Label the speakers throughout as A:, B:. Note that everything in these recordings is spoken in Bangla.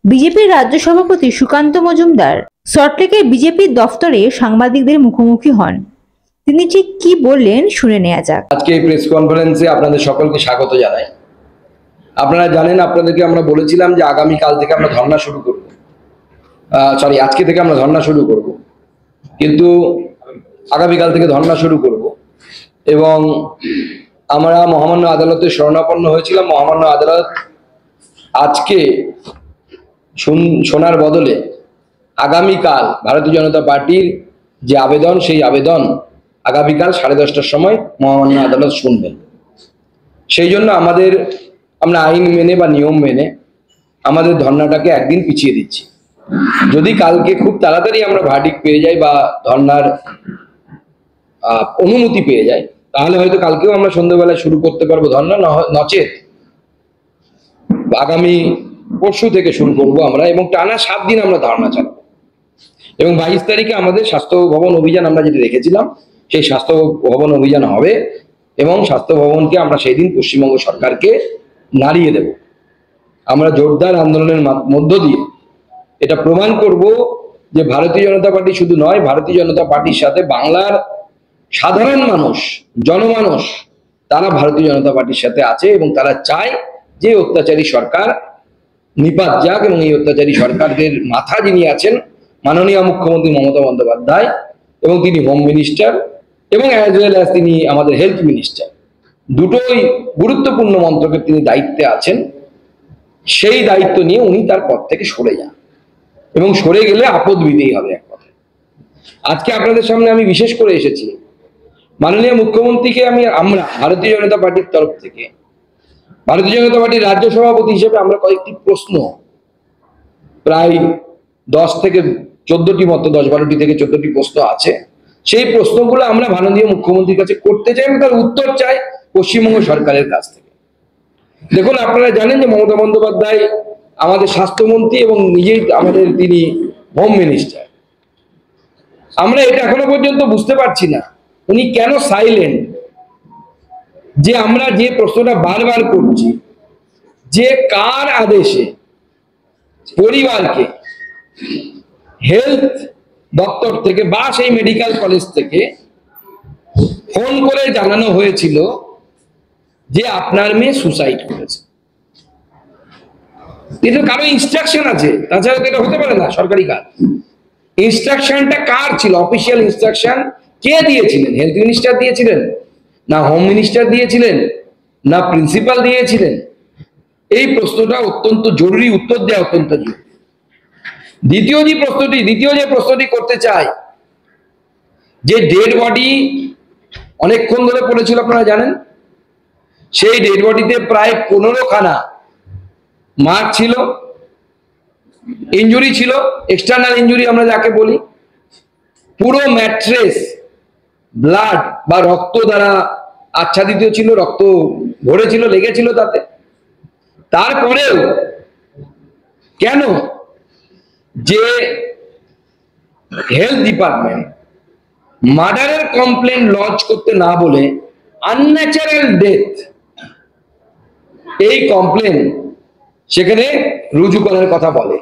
A: বিজেপির রাজ্য সভাপতি সুকান্ত মজুমদার সল্টলেকে বিজেপির দফতরে সাংবাদিকদের মুখোমুখি হন। তিনি ঠিক কি বললেন শুনে নেওয়া যাক।
B: আজকে এই প্রেস কনফারেন্সে আপনাদের সকলকে স্বাগত জানাই। আপনারা জানেন, আপনাদেরকে আমরা বলেছিলাম যে আগামী কাল থেকে আমরা ধর্ণা শুরু করব, আজকে থেকে আমরা ধর্ণা শুরু করব, কিন্তু আগামীকাল থেকে ধর্ণা শুরু করব এবং আমরা মহামান্য আদালতে শরণাপন্ন হয়েছিলাম। মহামান্য আদালত আজকে শোনার বদলে আগামীকাল ভারতীয় জনতা পার্টির যে আবেদন, সেই আবেদন আগামীকাল 10:30টার সময় মহামান্য আদালত শুনবেন। সেই জন্য আমরা আইন মেনে বা নিয়ম মেনে আমাদের ধর্নাটাকে একদিন পিছিয়ে দিচ্ছি। যদি কালকে খুব তাড়াতাড়ি আমরা ভার্ডিক্ট পেয়ে যাই বা ধর্নার অনুমতি পেয়ে যাই, তাহলে হয়তো কালকেও আমরা সন্ধ্যাবেলায় শুরু করতে পারবো ধর্না, নচেত আগামী পরশু থেকে শুরু করবো আমরা, এবং টানা 7 দিন আমরা ধর্না চালাবো। এবং 22 তারিখে আমাদের স্বাস্থ্য ভবন অভিযান আমরা যেটা রেখেছিলাম, সেই স্বাস্থ্য ভবন অভিযান হবে এবং স্বাস্থ্য ভবনকে আমরা সেই দিন পশ্চিমবঙ্গ সরকারকে নাড়িয়ে দেব। আমরা জোরদার আন্দোলনের মধ্য দিয়ে এটা প্রমাণ করব যে ভারতীয় জনতা পার্টি শুধু নয়, ভারতীয় জনতা পার্টির সাথে বাংলার সাধারণ মানুষ, জনমানুষ, তারা ভারতীয় জনতা পার্টির সাথে আছে এবং তারা চায় যে অত্যাচারী সরকার নিপাত যাক। এবং এই অত্যাচারী সরকারের মাথা যিনি আছেন মাননীয় মুখ্যমন্ত্রী মমতা বন্দ্যোপাধ্যায়, এবং তিনি হোম মিনিস্টার এবং অ্যাজ ওয়েল অ্যাজ তিনি আমাদের হেলথ মিনিস্টার, দুটোই গুরুত্বপূর্ণ মন্ত্রকের তিনি দায়িত্বে আছেন। সেই দায়িত্ব নিয়ে উনি তার পদ থেকে সরে যান, এবং সরে গেলে আপদ বিদেই হবে এক কথায়। আজকে আপনাদের সামনে আমি বিশেষ করে এসেছি, মাননীয় মুখ্যমন্ত্রীকে আমরা ভারতীয় জনতা পার্টির তরফ থেকে, ভারতীয় জনতা পার্টির রাজ্য সভাপতি হিসেবে আমরা কয়েকটি প্রশ্ন, প্রায় 10 থেকে 14টি মতো, 10-12টি থেকে 14টি প্রশ্ন আছে। সেই প্রশ্নগুলো আমরা মাননীয় মুখ্যমন্ত্রীর কাছে করতে চাই এবং তার উত্তর চাই পশ্চিমবঙ্গ সরকারের কাছ থেকে। দেখুন, আপনারা জানেন যে মমতা বন্দ্যোপাধ্যায় আমাদের স্বাস্থ্যমন্ত্রী এবং নিজেই তিনি হোম মিনিস্টার। আমরা এটা এখনো পর্যন্ত বুঝতে পারছি না উনি কেন সাইলেন্ট, যে আমরা যে প্রশ্নটা বারবার করছি, যে কার আদেশে পরিবারকে হেলথ দপ্তর থেকে বা সেই মেডিকেল কলেজ থেকে ফোন করে জানানো হয়েছিল যে আপনার মেয়ে সুসাইড করেছে। এটা কারো ইনস্ট্রাকশন আছে, তাছাড়া তো এটা হতে পারে না সরকারি কাজ। ইনস্ট্রাকশনটা কার ছিল? অফিসিয়াল ইনস্ট্রাকশন কে দিয়েছিলেন? হেলথ মিনিস্টার দিয়েছিলেন, না হোম মিনিস্টার দিয়েছিলেন, না প্রিন্সিপাল দিয়েছিলেন? এই প্রশ্নটা অত্যন্ত জরুরি, উত্তর দেওয়া অত্যন্ত জরুরি। দ্বিতীয় যে প্রশ্নটি করতে চাই, যে ডেড বডি অনেকক্ষণ ধরে পড়েছিল আপনারা জানেন, সেই ডেড বডিতে প্রায় 15খানা মার্ক ছিল, ইনজুরি ছিল, এক্সটার্নাল ইনজুরি আমরা যাকে বলি। পুরো ম্যাট্রেস ব্লাড বা রক্ত দ্বারা আচ্ছাদিত ছিল, রক্ত ভরেছিল, লেগেছিল তাতে। তারপরেও কেন যে হেলথ ডিপার্টমেন্ট মার্ডারের কমপ্লেন লঞ্চ করতে না বলে আনন্যাচারাল ডেথ এই কমপ্লেন সেখানে রুজু করার কথা বলে?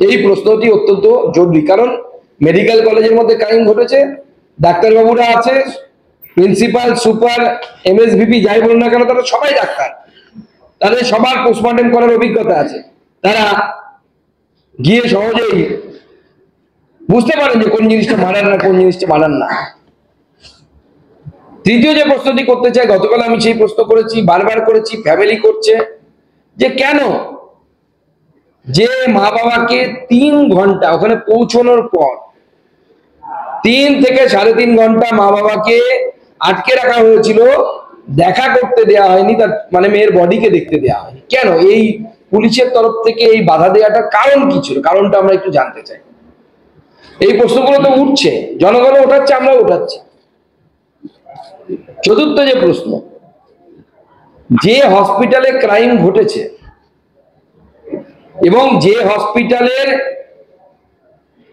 B: এই প্রশ্নটি অত্যন্ত জরুরি, কারণ মেডিকেল কলেজের মধ্যে ক্রাইম ঘটেছে, ডাক্তারবাবুরা আছে, প্রিন্সিপাল, সুপার, এমএসভিপি যাই বলুন না কেন, তারা সবাই ডাক্তার, তাদের সবার পোস্টমর্টেম করার অভিজ্ঞতা আছে। তারা গিয়ে সহজেই বুঝতে পারেন যে কোন জিনিসটা মারার না, কোন জিনিসটা মারার না। তৃতীয় যে প্রশ্নটি করতে চাই, গতকাল আমি সেই প্রশ্ন করেছি, বারবার করেছি, ফ্যামিলি করছে, যে কেন যে মা বাবাকে 3 ঘন্টা ওখানে পৌঁছানোর পর 3 থেকে 3.5 ঘন্টা মা বাবাকে আটকে রাখা হয়েছিল, দেখা করতে দেওয়া হয়নি, তার মানে মেয়ের বডিকে দেখতে দেওয়া হয়নি। কেন এই পুলিশের তরফ থেকে এই বাধা দেওয়াটার কারণ কি ছিল? কারণটা আমরা একটু জানতে চাই। এই প্রশ্নগুলো তো উঠছে, জনগণ ওঠাচ্ছে, আমরা উঠাচ্ছি। চতুর্থ যে প্রশ্ন, যে হসপিটালে ক্রাইম ঘটেছে এবং যে হসপিটালের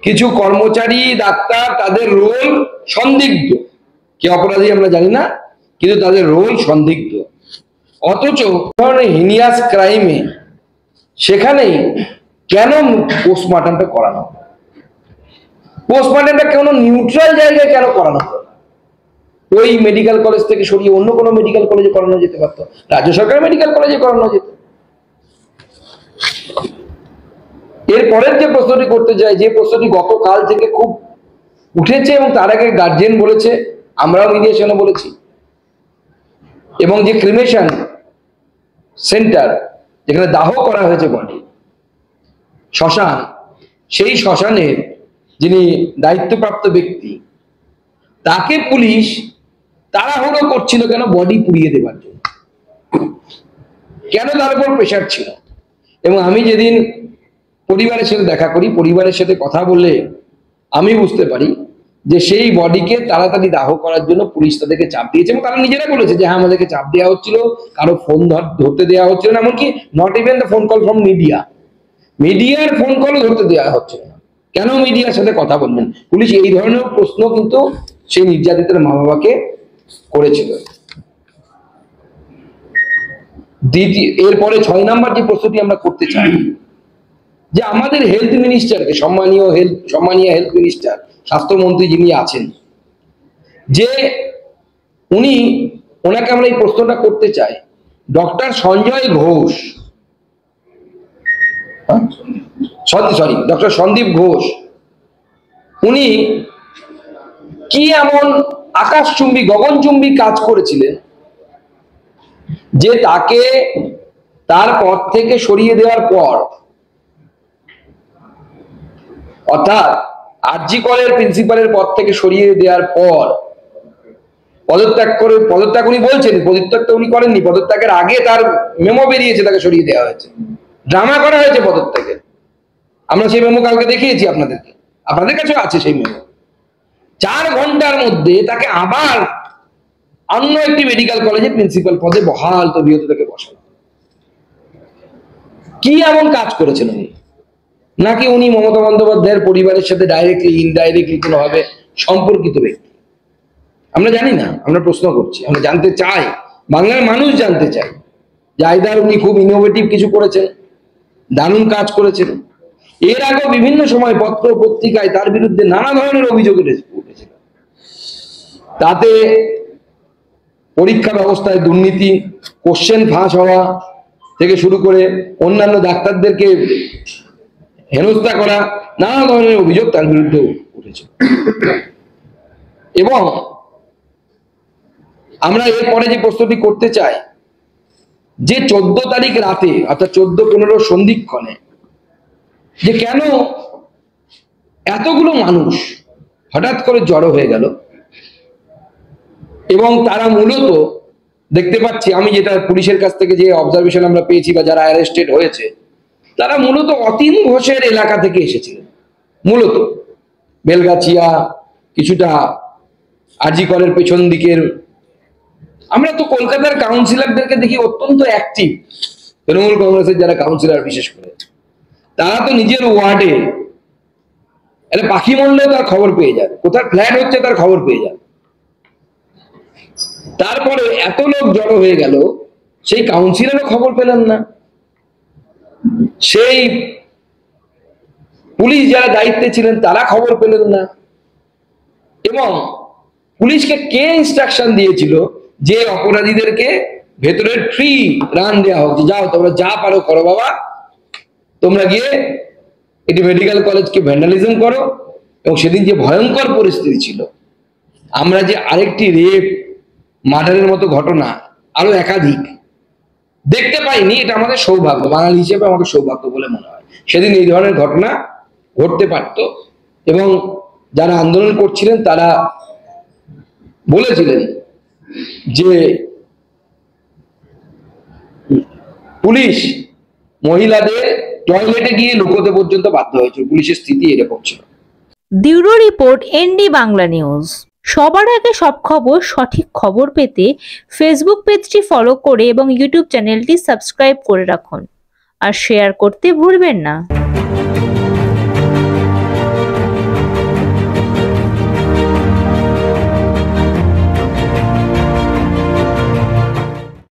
B: কিছু কর্মচারী, ডাক্তার, তাদের রোল সন্দিগ্ধ, কে অপরাধী আমরা জানি না, কিন্তু তাদের রোল সন্দিগ্ধ, অথচ ধরনের হিনিয়াস ক্রাইমে সেখানেই কেন পোস্টমর্টমটা করানো? পোস্টমর্টমটা কেন নিউট্রাল জায়গায় কেন করানো? ওই মেডিকেল কলেজ থেকে সরিয়ে অন্য কোনো মেডিকেল কলেজে করানো যেতে পারতো, রাজ্য সরকার মেডিকেল কলেজে করানো যেত। এরপরের যে প্রশ্নটি করতে চাই, যে প্রশ্নটি গতকাল থেকে খুব উঠেছে এবং তার আগে গার্জিয়ান বলেছে, আমরাও মিডিয়েশনে বলেছি, এবং যে ক্রিমেশন সেন্টার যেখানে দাহ করা হয়েছে বডি, শ্মশান, সেই শ্মশানের যিনি দায়িত্বপ্রাপ্ত ব্যক্তি, তাকে পুলিশ তাড়াহুড়ো করছিল কেন? বডি পুড়িয়ে দেবার জন্য। কেন তার উপর প্রেশার ছিল? এবং আমি যেদিন পরিবারের সাথে দেখা করি, পরিবারের সাথে কথা বললে আমি বুঝতে পারি যে সেই বডিকে তাড়াতাড়ি দাহ করার জন্য পুলিশ তাদেরকে চাপ দিয়েছে, এবং তারা নিজেরা বলেছে যে হ্যাঁ আমাদেরকে চাপ দেওয়া হচ্ছিল, কারো ফোন ধরতে দেওয়া হচ্ছিল না, এমনকি not even the phone call from মিডিয়ার ফোন কলও ধরতে দেওয়া হচ্ছিল না। কেন মিডিয়ার সাথে কথা বলবেন? পুলিশ এই ধরনের প্রশ্ন কিন্তু সেই নির্যাতিতের মা বাবাকে করেছিল। এরপরে 6 নম্বর যে প্রশ্নটি আমরা করতে চাই, যে আমাদের হেলথ মিনিস্টারকে, সম্মানীয় হেলথ মিনিস্টার, স্বাস্থ্যমন্ত্রী যিনি আছেন, যে ওনাকে আমরা এই প্রশ্নটা করতে চাই, ডক্টর সঞ্জয় ঘোষ, ডক্টর সন্দীপ ঘোষ, উনি কি এমন আকাশচুম্বী গগনচুম্বী কাজ করেছিলেন যে তাকে তার পদ থেকে সরিয়ে দেওয়ার পর, অর্থাৎ আরজি কলেজের প্রিন্সিপালের পদ থেকে সরিয়ে দেওয়ার পর পদত্যাগ উনি বলছেন, পদত্যাগ তো উনি করেননি, পদত্যাগের আগে তার মেমো বেরিয়েছে, তাকে সরিয়ে দেওয়া হয়েছে, ড্রামা করা হয়েছে পদত্যাগের। আমরা সেই মেমো কালকে দেখিয়েছি আপনাদের কাছেও আছে সেই মেমো। 4 ঘন্টার মধ্যে তাকে আবার অন্য একটি মেডিকেল কলেজে প্রিন্সিপাল পদে বহাল তবিয়ত থেকে বসানো। কি এমন কাজ করেছেন উনি? নাকি উনি মমতা বন্দ্যোপাধ্যায়ের পরিবারের সাথে ডাইরেক্টলি ইনডাইরেক্টলি কোনোভাবে সম্পর্কিত ব্যক্তি? আমরা জানি না, আমরা প্রশ্ন করছি, আমরা জানতে চাই, বাংলার মানুষ জানতে চাই যে আইদার উনি খুব ইনোভেটিভ কিছু করেছেন, দারুণ কাজ করেছেন। এর আগেও বিভিন্ন সময় পত্র পত্রিকায় তার বিরুদ্ধে নানা ধরনের অভিযোগ উঠেছিল। তাতে পরীক্ষা ব্যবস্থায় দুর্নীতি, কোশ্চেন ফাঁস হওয়া থেকে শুরু করে অন্যান্য ডাক্তারদেরকে হেনস্থা করা, নানা ধরনের অভিযোগ তার বিরুদ্ধে উঠেছে। এবং আমরা এরপরে যে প্রশ্নটি করতে চাই, যে 14 তারিখ রাতে, অর্থাৎ 14-15 সন্ধিক্ষণে, যে কেন এতগুলো মানুষ হঠাৎ করে জড়ো হয়ে গেল, এবং তারা মূলত দেখতে পাচ্ছি, আমি যেটা পুলিশের কাছ থেকে যে অবজারভেশন আমরা পেয়েছি বা যারা অ্যারেস্টেড হয়েছে, তারা মূলত অতীন ঘোষের এলাকা থেকে এসেছিলেন। মূলত বেলগাছিয়া, কিছুটা আরজি কলের পেছন দিকের। আমরা তো কলকাতার কাউন্সিলরদেরকে দেখি অত্যন্ত অ্যাক্টিভ, তৃণমূল কংগ্রেসের যারা কাউন্সিলর বিশেষ করে, তারা তো নিজের ওয়ার্ডে একটা পাখি মরলেও তার খবর পেয়ে যাবে, কোথায় ফ্ল্যাট হচ্ছে তার খবর পেয়ে যাবে। তারপরে এত লোক জড়ো হয়ে গেল, সেই কাউন্সিলরও খবর পেলেন না, সেই পুলিশ যারা দায়িত্বে ছিলেন তারা খবর পেলেন না। এবং পুলিশকে কে ইনস্ট্রাকশন দিয়েছিল যে অপরাধীদেরকে ভেতরের ফ্রি রান দেওয়া হোক, যাও তোমরা যা পারো করো বাবা, তোমরা গিয়ে এটি মেডিকেল কলেজকে ভ্যান্ডালিজম করো। এবং সেদিন যে ভয়ঙ্কর পরিস্থিতি ছিল, আমরা যে আরেকটি রেপ, মার্ডারের মতো ঘটনা আরো একাধিক দেখতে পাইনি, এটা আমাদের সৌভাগ্য, বাঙালি হিসেবে আমাদের সৌভাগ্য বলে মনে হয়। সেদিন এই ধরনের ঘটনা ঘটতে পারত, এবং যারা আন্দোলন করছিলেন তারা বলেছিলেন যে পুলিশ মহিলাদের টয়লেটে গিয়ে লুকোতে পর্যন্ত বাধ্য হয়েছিল। পুলিশের স্থিতি এরকম ছিল।
A: Bureau report, ND Bangla news. সবার আগে সব খবর, সঠিক খবর পেতে ফেসবুক পেজটি ফলো করে এবং ইউটিউব চ্যানেলটি সাবস্ক্রাইব করে রাখুন, আর শেয়ার করতে ভুলবেন না।